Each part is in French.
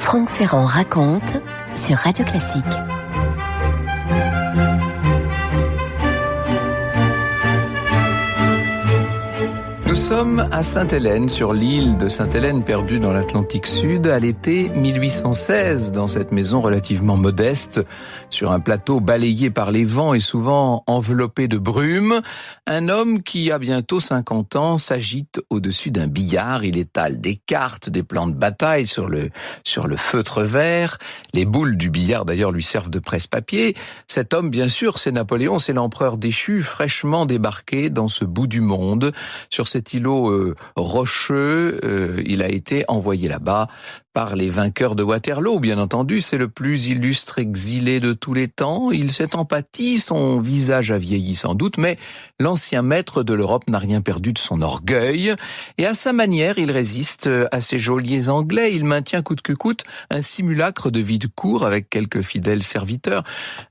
Franck Ferrand raconte sur Radio Classique. Nous sommes à Sainte-Hélène, sur l'île de Sainte-Hélène perdue dans l'Atlantique Sud, à l'été 1816, dans cette maison relativement modeste, sur un plateau balayé par les vents et souvent enveloppé de brume. Un homme qui a bientôt 50 ans s'agite au-dessus d'un billard. Il étale des cartes, des plans de bataille sur le feutre vert. Les boules du billard d'ailleurs lui servent de presse-papier. Cet homme, bien sûr, c'est Napoléon, c'est l'empereur déchu, fraîchement débarqué dans ce bout du monde, sur cet îlot rocheux. Il a été envoyé là-bas par les vainqueurs de Waterloo, bien entendu. C'est le plus illustre exilé de tous les temps. Il s'est empâti, son visage a vieilli sans doute, mais l'ancien maître de l'Europe n'a rien perdu de son orgueil. Et à sa manière, il résiste à ces geôliers anglais. Il maintient coûte que coûte un simulacre de vie de cour avec quelques fidèles serviteurs.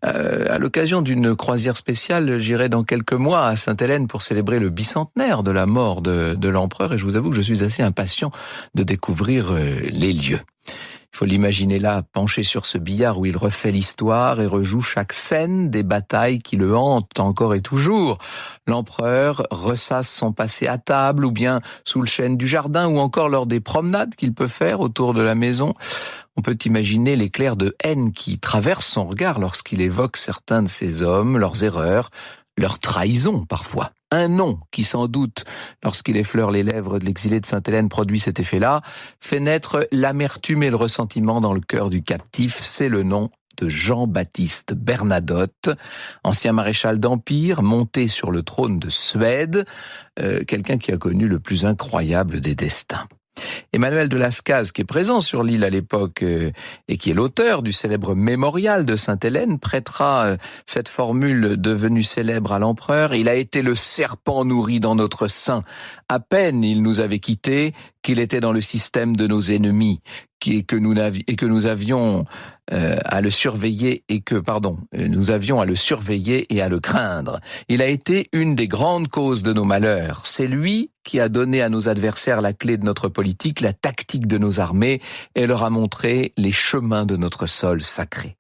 À l'occasion d'une croisière spéciale, j'irai dans quelques mois à Sainte-Hélène pour célébrer le bicentenaire de la mort de l'empereur. Et je vous avoue que je suis assez impatient de découvrir les lieux. Il faut l'imaginer là, penché sur ce billard où il refait l'histoire et rejoue chaque scène des batailles qui le hantent encore et toujours. L'empereur ressasse son passé à table ou bien sous le chêne du jardin ou encore lors des promenades qu'il peut faire autour de la maison. On peut imaginer l'éclair de haine qui traverse son regard lorsqu'il évoque certains de ces hommes, leurs erreurs, leurs trahisons parfois. Un nom qui, sans doute, lorsqu'il effleure les lèvres de l'exilé de Sainte-Hélène, produit cet effet-là, fait naître l'amertume et le ressentiment dans le cœur du captif. C'est le nom de Jean-Baptiste Bernadotte, ancien maréchal d'Empire, monté sur le trône de Suède, quelqu'un qui a connu le plus incroyable des destins. Emmanuel de Lascaz, qui est présent sur l'île à l'époque et qui est l'auteur du célèbre mémorial de Sainte-Hélène, prêtera cette formule devenue célèbre à l'empereur. Il a été le serpent nourri dans notre sein. À peine il nous avait quittés qu'il était dans le système de nos ennemis, nous avions à le surveiller nous avions à le surveiller et à le craindre. Il a été une des grandes causes de nos malheurs. C'est lui qui a donné à nos adversaires la clé de notre politique, la tactique de nos armées, et leur a montré les chemins de notre sol sacré.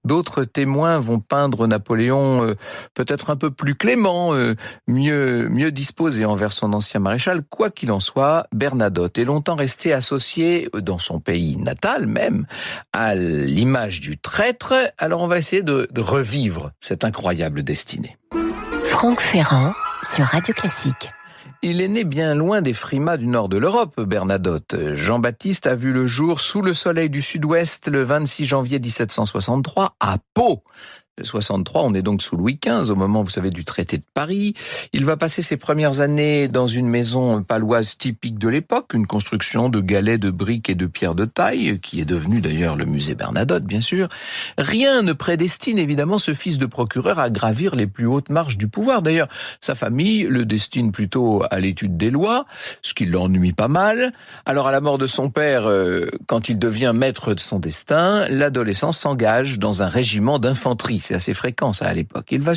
D'autres témoins vont peindre Napoléon peut-être un peu plus clément, mieux disposé envers son ancien maréchal. Quoi qu'il en soit, Bernadotte est longtemps resté associé, dans son pays natal même, à l'image du traître. Alors on va essayer de revivre cette incroyable destinée. Franck Ferrand sur Radio Classique. Il est né bien loin des frimas du nord de l'Europe, Bernadotte. Jean-Baptiste a vu le jour sous le soleil du sud-ouest le 26 janvier 1763 à Pau. 63, on est donc sous Louis XV, au moment, vous savez, du traité de Paris. Il va passer ses premières années dans une maison paloise typique de l'époque, une construction de galets de briques et de pierres de taille, qui est devenue d'ailleurs le musée Bernadotte, bien sûr. Rien ne prédestine évidemment ce fils de procureur à gravir les plus hautes marches du pouvoir. D'ailleurs, sa famille le destine plutôt à l'étude des lois, ce qui l'ennuie pas mal. Alors, à la mort de son père, quand il devient maître de son destin, l'adolescent s'engage dans un régiment d'infanterie. C'est assez fréquent, ça, à l'époque. Il va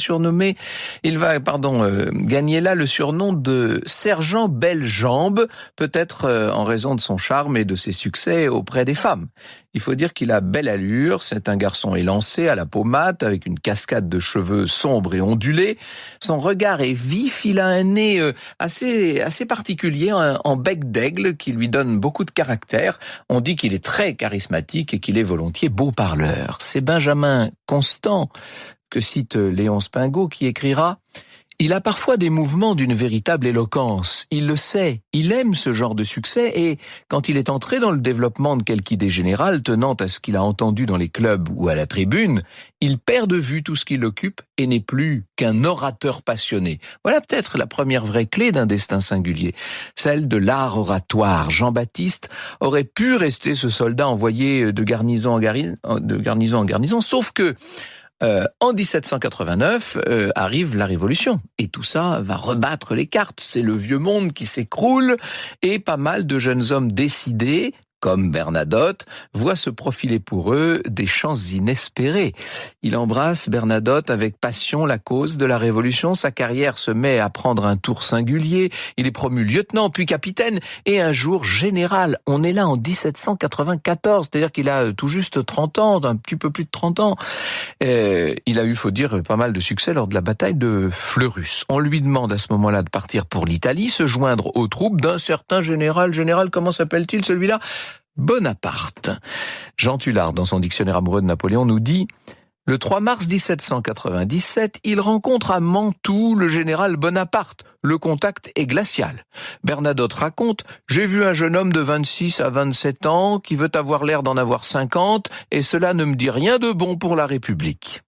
gagner là le surnom de sergent Belle-Jambe, peut-être en raison de son charme et de ses succès auprès des femmes. Il faut dire qu'il a belle allure, c'est un garçon élancé, à la peau mate, avec une cascade de cheveux sombres et ondulés. Son regard est vif, il a un nez assez particulier, en bec d'aigle, qui lui donne beaucoup de caractère. On dit qu'il est très charismatique et qu'il est volontiers beau parleur. C'est Benjamin Constant, que cite Léonce Pingot, qui écrira: il a parfois des mouvements d'une véritable éloquence. Il le sait, il aime ce genre de succès et quand il est entré dans le développement de quelque idée générale tenant à ce qu'il a entendu dans les clubs ou à la tribune, il perd de vue tout ce qui l'occupe et n'est plus qu'un orateur passionné. Voilà peut-être la première vraie clé d'un destin singulier, celle de l'art oratoire. Jean-Baptiste aurait pu rester ce soldat envoyé de garnison en garnison, sauf que en 1789 arrive la Révolution et tout ça va rebattre les cartes. C'est le vieux monde qui s'écroule et pas mal de jeunes hommes décidés comme Bernadotte, voit se profiler pour eux des chances inespérées. Il embrasse Bernadotte avec passion la cause de la Révolution. Sa carrière se met à prendre un tour singulier. Il est promu lieutenant, puis capitaine, et un jour général. On est là en 1794, c'est-à-dire qu'il a tout juste 30 ans, un petit peu plus de 30 ans. Il a eu, faut dire, pas mal de succès lors de la bataille de Fleurus. On lui demande à ce moment-là de partir pour l'Italie, se joindre aux troupes d'un certain général. Général, comment s'appelle-t-il celui-là ? Bonaparte. Jean Tullard, dans son dictionnaire amoureux de Napoléon, nous dit « Le 3 mars 1797, il rencontre à Mantoue le général Bonaparte. Le contact est glacial. Bernadotte raconte « J'ai vu un jeune homme de 26 à 27 ans qui veut avoir l'air d'en avoir 50 et cela ne me dit rien de bon pour la République. »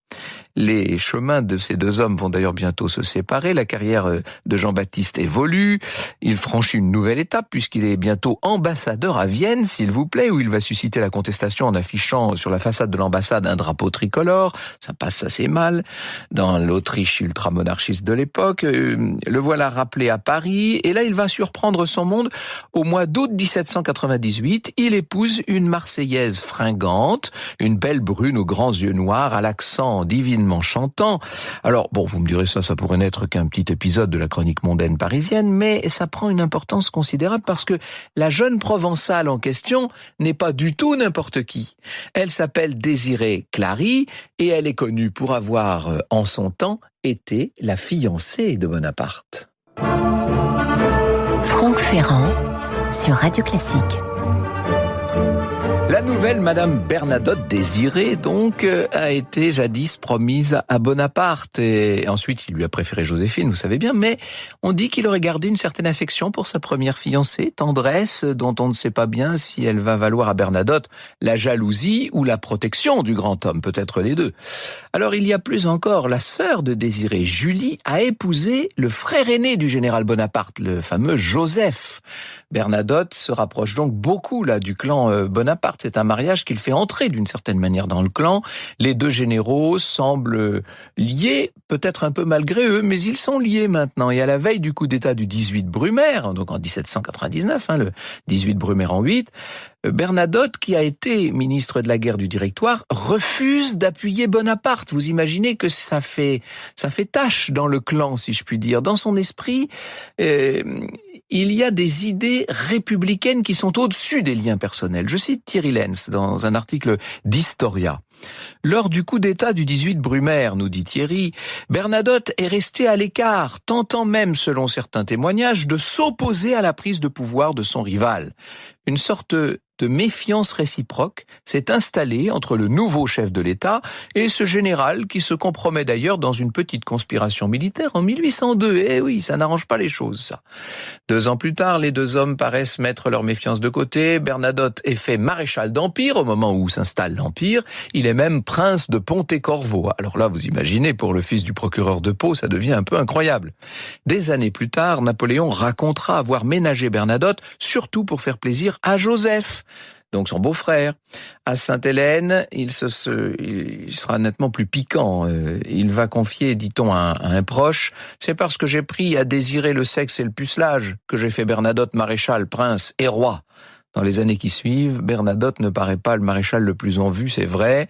Les chemins de ces deux hommes vont d'ailleurs bientôt se séparer. La carrière de Jean-Baptiste évolue. Il franchit une nouvelle étape puisqu'il est bientôt ambassadeur à Vienne, s'il vous plaît, où il va susciter la contestation en affichant sur la façade de l'ambassade un drapeau tricolore. Ça passe assez mal dans l'Autriche ultramonarchiste de l'époque. Le voilà rappelé à Paris et là il va surprendre son monde. Au mois d'août 1798, il épouse une Marseillaise fringante, une belle brune aux grands yeux noirs, à l'accent divinement chantant. Alors, bon, vous me direz ça pourrait n'être qu'un petit épisode de la chronique mondaine parisienne, mais ça prend une importance considérable parce que la jeune Provençale en question n'est pas du tout n'importe qui. Elle s'appelle Désirée Clary et elle est connue pour avoir, en son temps, été la fiancée de Bonaparte. Franck Ferrand sur Radio Classique. La nouvelle Madame Bernadotte Désirée, donc, a été jadis promise à Bonaparte. Et ensuite, il lui a préféré Joséphine, vous savez bien. Mais on dit qu'il aurait gardé une certaine affection pour sa première fiancée, tendresse dont on ne sait pas bien si elle va valoir à Bernadotte la jalousie ou la protection du grand homme, peut-être les deux. Alors, il y a plus encore, la sœur de Désirée, Julie, a épousé le frère aîné du général Bonaparte, le fameux Joseph. Bernadotte se rapproche donc beaucoup là du clan Bonaparte. C'est un mariage qu'il fait entrer d'une certaine manière dans le clan. Les deux généraux semblent liés, peut-être un peu malgré eux, mais ils sont liés maintenant. Et à la veille du coup d'État du 18 Brumaire, donc en 1799, le 18 Brumaire en 8, Bernadotte, qui a été ministre de la guerre du Directoire, refuse d'appuyer Bonaparte. Vous imaginez que ça fait tâche dans le clan, si je puis dire. Dans son esprit, il y a des idées républicaines qui sont au-dessus des liens personnels. Je cite Thierry Lenz dans un article d'Historia. Lors du coup d'État du 18 Brumaire, nous dit Thierry, Bernadotte est resté à l'écart, tentant même, selon certains témoignages, de s'opposer à la prise de pouvoir de son rival. Une sorte de méfiance réciproque s'est installée entre le nouveau chef de l'État et ce général qui se compromet d'ailleurs dans une petite conspiration militaire en 1802. Eh oui, ça n'arrange pas les choses, ça. 2 ans plus tard, les deux hommes paraissent mettre leur méfiance de côté. Bernadotte est fait maréchal d'Empire au moment où s'installe l'Empire. Il est même prince de Pontecorvo. Alors là, vous imaginez, pour le fils du procureur de Pau, ça devient un peu incroyable. Des années plus tard, Napoléon racontera avoir ménagé Bernadotte, surtout pour faire plaisir à Joseph, donc son beau-frère. À Sainte-Hélène, il sera nettement plus piquant. Il va confier, dit-on, à un proche, « C'est parce que j'ai pris à désirer le sexe et le pucelage que j'ai fait Bernadotte maréchal, prince et roi. » Dans les années qui suivent, Bernadotte ne paraît pas le maréchal le plus en vue, c'est vrai.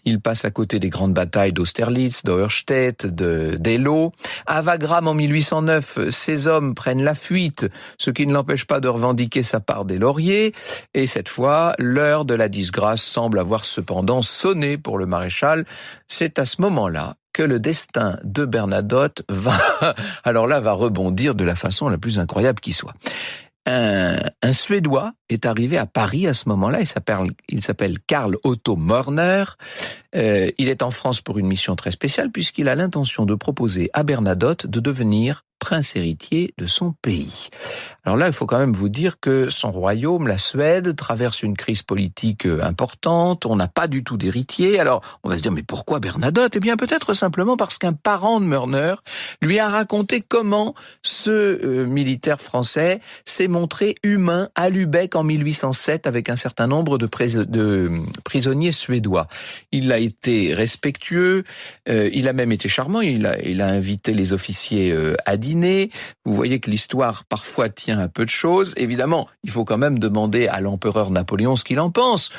Il passe à côté des grandes batailles d'Austerlitz, d'Auerstedt, d'Eylau. À Wagram en 1809, ses hommes prennent la fuite, ce qui ne l'empêche pas de revendiquer sa part des lauriers. Et cette fois, l'heure de la disgrâce semble avoir cependant sonné pour le maréchal. C'est à ce moment-là que le destin de Bernadotte va rebondir de la façon la plus incroyable qui soit. Un Suédois est arrivé à Paris à ce moment-là, il s'appelle Karl Otto Mörner. Il est en France pour une mission très spéciale puisqu'il a l'intention de proposer à Bernadotte de devenir prince héritier de son pays. Alors là, il faut quand même vous dire que son royaume, la Suède, traverse une crise politique importante, on n'a pas du tout d'héritier. Alors, on va se dire, mais pourquoi Bernadotte ? Eh bien, peut-être simplement parce qu'un parent de Mörner lui a raconté comment ce militaire français s'est montré humain à Lübeck en 1807 avec un certain nombre de prisonniers suédois. Il a été respectueux, il a même été charmant, il a invité les officiers à dîner. dîner. Vous voyez que l'histoire parfois tient à peu de choses. Évidemment, il faut quand même demander à l'empereur Napoléon ce qu'il en pense.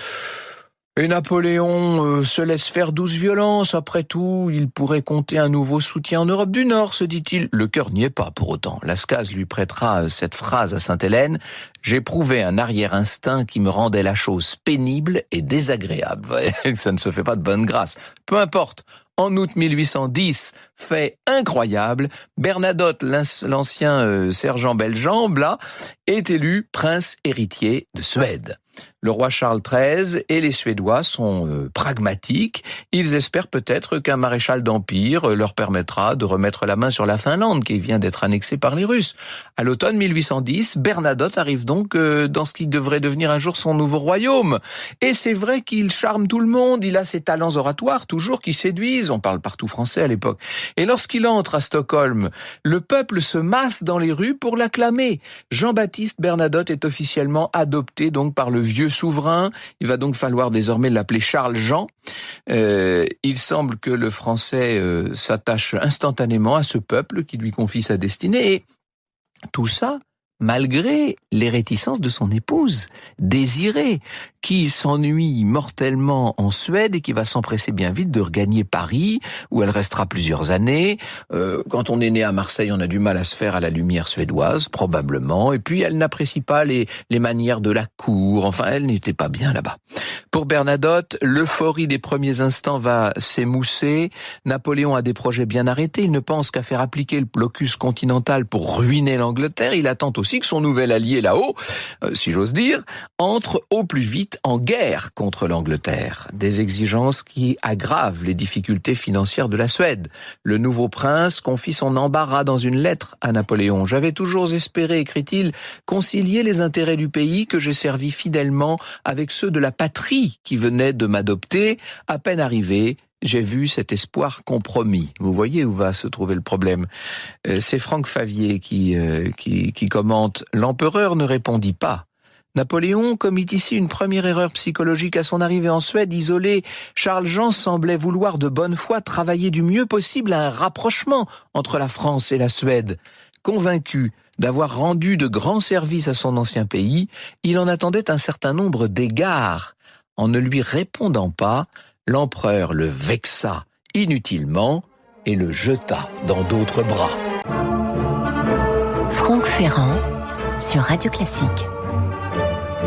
Et Napoléon se laisse faire douce violence. Après tout, il pourrait compter un nouveau soutien en Europe du Nord, se dit-il. Le cœur n'y est pas pour autant. Lascaz lui prêtera cette phrase à Sainte-Hélène. « J'éprouvais un arrière-instinct qui me rendait la chose pénible et désagréable. » Ça ne se fait pas de bonne grâce. Peu importe. En août 1810, fait incroyable, Bernadotte, l'ancien sergent Bellembe, là, est élu prince héritier de Suède. Le roi Charles XIII et les Suédois sont pragmatiques. Ils espèrent peut-être qu'un maréchal d'Empire leur permettra de remettre la main sur la Finlande, qui vient d'être annexée par les Russes. À l'automne 1810, Bernadotte arrive donc dans ce qui devrait devenir un jour son nouveau royaume. Et c'est vrai qu'il charme tout le monde, il a ses talents oratoires toujours qui séduisent, on parle partout français à l'époque. Et lorsqu'il entre à Stockholm, le peuple se masse dans les rues pour l'acclamer. Jean-Baptiste Bernadotte est officiellement adopté donc par le vieux souverain. Il va donc falloir désormais l'appeler Charles-Jean. Il semble que le français s'attache instantanément à ce peuple qui lui confie sa destinée. Et tout ça malgré les réticences de son épouse, Désirée, qui s'ennuie mortellement en Suède et qui va s'empresser bien vite de regagner Paris, où elle restera plusieurs années. Quand on est né à Marseille, on a du mal à se faire à la lumière suédoise, probablement. Et puis, elle n'apprécie pas les manières de la cour. Enfin, elle n'était pas bien là-bas. Pour Bernadotte, l'euphorie des premiers instants va s'émousser. Napoléon a des projets bien arrêtés. Il ne pense qu'à faire appliquer le blocus continental pour ruiner l'Angleterre. Il attend aussi que son nouvel allié là-haut, si j'ose dire, entre au plus vite en guerre contre l'Angleterre. Des exigences qui aggravent les difficultés financières de la Suède. Le nouveau prince confie son embarras dans une lettre à Napoléon. « J'avais toujours espéré, écrit-il, concilier les intérêts du pays que j'ai servi fidèlement avec ceux de la patrie qui venait de m'adopter. À peine arrivé, j'ai vu cet espoir compromis. » Vous voyez où va se trouver le problème. C'est Franck Favier qui commente « L'empereur ne répondit pas. Napoléon commit ici une première erreur psychologique à son arrivée en Suède. Isolé, Charles-Jean semblait vouloir de bonne foi travailler du mieux possible à un rapprochement entre la France et la Suède. Convaincu d'avoir rendu de grands services à son ancien pays, il en attendait un certain nombre d'égards. En ne lui répondant pas, l'empereur le vexa inutilement et le jeta dans d'autres bras. » Franck Ferrand sur Radio Classique.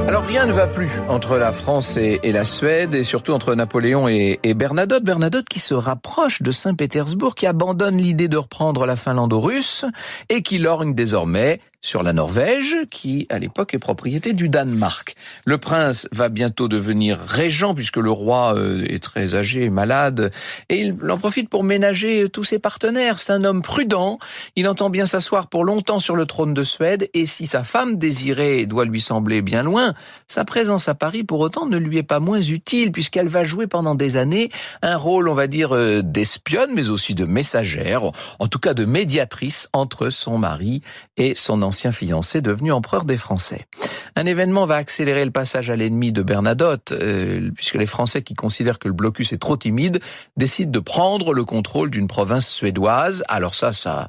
Alors rien ne va plus entre la France et la Suède, et surtout entre Napoléon et Bernadotte. Bernadotte qui se rapproche de Saint-Pétersbourg, qui abandonne l'idée de reprendre la Finlande aux Russes, et qui lorgne désormais sur la Norvège, qui à l'époque est propriété du Danemark. Le prince va bientôt devenir régent, puisque le roi est très âgé et malade, et il en profite pour ménager tous ses partenaires. C'est un homme prudent, il entend bien s'asseoir pour longtemps sur le trône de Suède, et si sa femme Désirée doit lui sembler bien loin, sa présence à Paris pour autant ne lui est pas moins utile, puisqu'elle va jouer pendant des années un rôle, on va dire, d'espionne, mais aussi de messagère, en tout cas de médiatrice entre son mari et son ancien fiancé devenu empereur des Français. Un événement va accélérer le passage à l'ennemi de Bernadotte, puisque les Français qui considèrent que le blocus est trop timide décident de prendre le contrôle d'une province suédoise. Alors ça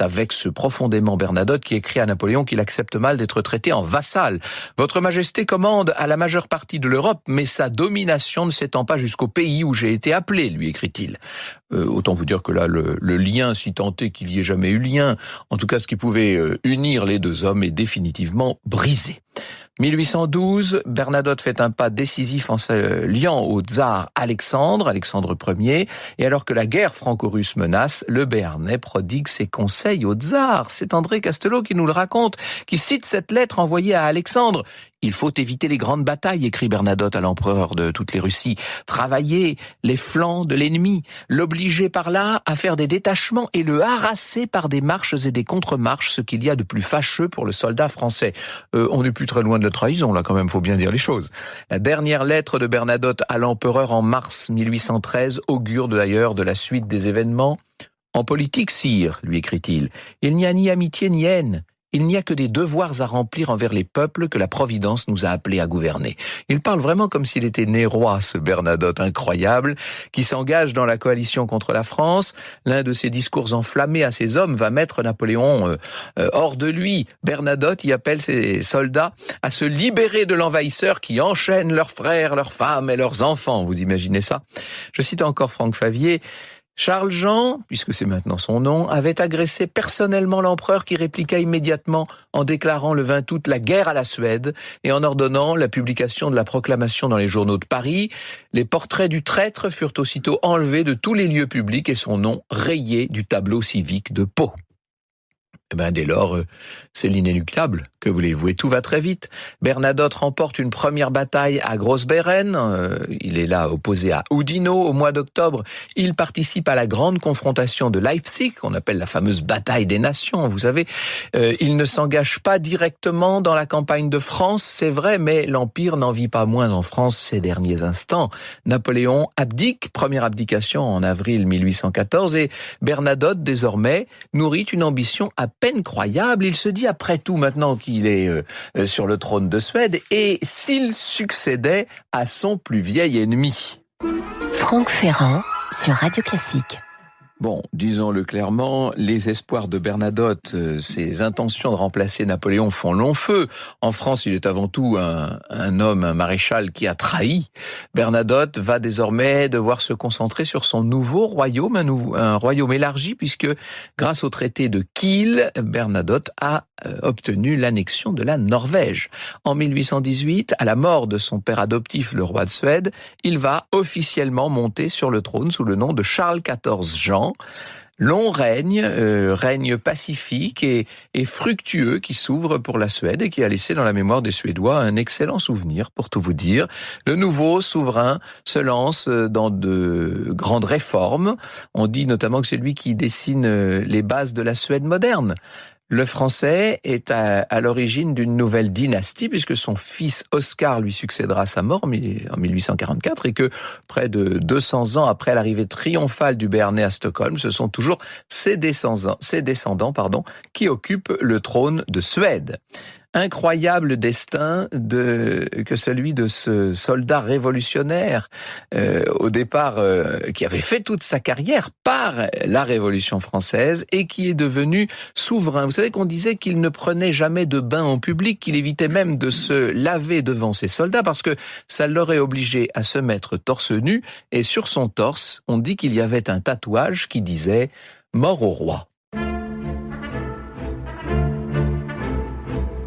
vexe profondément Bernadotte, qui écrit à Napoléon qu'il accepte mal d'être traité en vassal. « Votre Majesté commande à la majeure partie de l'Europe, mais sa domination ne s'étend pas jusqu'au pays où j'ai été appelé, lui écrit-il. » Autant vous dire que là, le lien, si tant est qu'il y ait jamais eu lien, en tout cas ce qui pouvait unir les deux hommes, est définitivement brisé. 1812, Bernadotte fait un pas décisif en s'alliant au tsar Alexandre Ier, et alors que la guerre franco-russe menace, le Béarnais prodigue ses conseils au tsar. C'est André Castelot qui nous le raconte, qui cite cette lettre envoyée à Alexandre. « Il faut éviter les grandes batailles, écrit Bernadotte à l'empereur de toutes les Russies. Travailler les flancs de l'ennemi, l'obliger par là à faire des détachements et le harasser par des marches et des contre-marches, ce qu'il y a de plus fâcheux pour le soldat français. » On n'est plus très loin de la trahison, là quand même, faut bien dire les choses. La dernière lettre de Bernadotte à l'empereur en mars 1813 augure d'ailleurs de la suite des événements. « En politique, sire, lui écrit-il, il n'y a ni amitié ni haine. il n'y a que des devoirs à remplir envers les peuples que la Providence nous a appelés à gouverner. Il parle vraiment comme s'il était né roi, ce Bernadotte incroyable, qui s'engage dans la coalition contre la France. L'un de ses discours enflammés à ses hommes va mettre Napoléon hors de lui. Bernadotte y appelle ses soldats à se libérer de l'envahisseur qui enchaîne leurs frères, leurs femmes et leurs enfants. Vous imaginez ça? Je cite encore Franck Favier. Charles-Jean, puisque c'est maintenant son nom, avait agressé personnellement l'empereur qui répliqua immédiatement en déclarant le 20 août la guerre à la Suède et en ordonnant la publication de la proclamation dans les journaux de Paris. Les portraits du traître furent aussitôt enlevés de tous les lieux publics et son nom rayé du tableau civique de Pau. Dès lors, c'est l'inéluctable. Que voulez-vous? Et tout va très vite. Bernadotte remporte une première bataille à Grossbeeren. Il est là opposé à Oudinot. Au mois d'octobre, il participe à la grande confrontation de Leipzig, qu'on appelle la fameuse bataille des nations, vous savez. Il ne s'engage pas directement dans la campagne de France, c'est vrai, mais l'Empire n'en vit pas moins en France ces derniers instants. Napoléon abdique, première abdication en avril 1814, et Bernadotte, désormais, nourrit une ambition à peine croyable. Il se dit, après tout, maintenant qu'il est sur le trône de Suède, et s'il succédait à son plus vieil ennemi. Franck Ferrand sur Radio Classique. Bon, disons-le clairement, les espoirs de Bernadotte, ses intentions de remplacer Napoléon font long feu. En France, il est avant tout un homme, un maréchal qui a trahi. Bernadotte va désormais devoir se concentrer sur son nouveau royaume, un royaume élargi, puisque grâce au traité de Kiel, Bernadotte a obtenu l'annexion de la Norvège. En 1818, à la mort de son père adoptif, le roi de Suède, il va officiellement monter sur le trône sous le nom de Charles XIV Jean. Long règne pacifique et fructueux qui s'ouvre pour la Suède et qui a laissé dans la mémoire des Suédois un excellent souvenir, pour tout vous dire. Le nouveau souverain se lance dans de grandes réformes. On dit notamment que c'est lui qui dessine les bases de la Suède moderne. Le français est à l'origine d'une nouvelle dynastie, puisque son fils Oscar lui succédera à sa mort en 1844, et que près de 200 ans après l'arrivée triomphale du Béarnais à Stockholm, ce sont toujours ses descendants, qui occupent le trône de Suède. Incroyable destin que celui de ce soldat révolutionnaire au départ qui avait fait toute sa carrière par la Révolution française et qui est devenu souverain. Vous savez qu'on disait qu'il ne prenait jamais de bain en public, qu'il évitait même de se laver devant ses soldats parce que ça l'aurait obligé à se mettre torse nu, et sur son torse, on dit qu'il y avait un tatouage qui disait « Mort au roi ».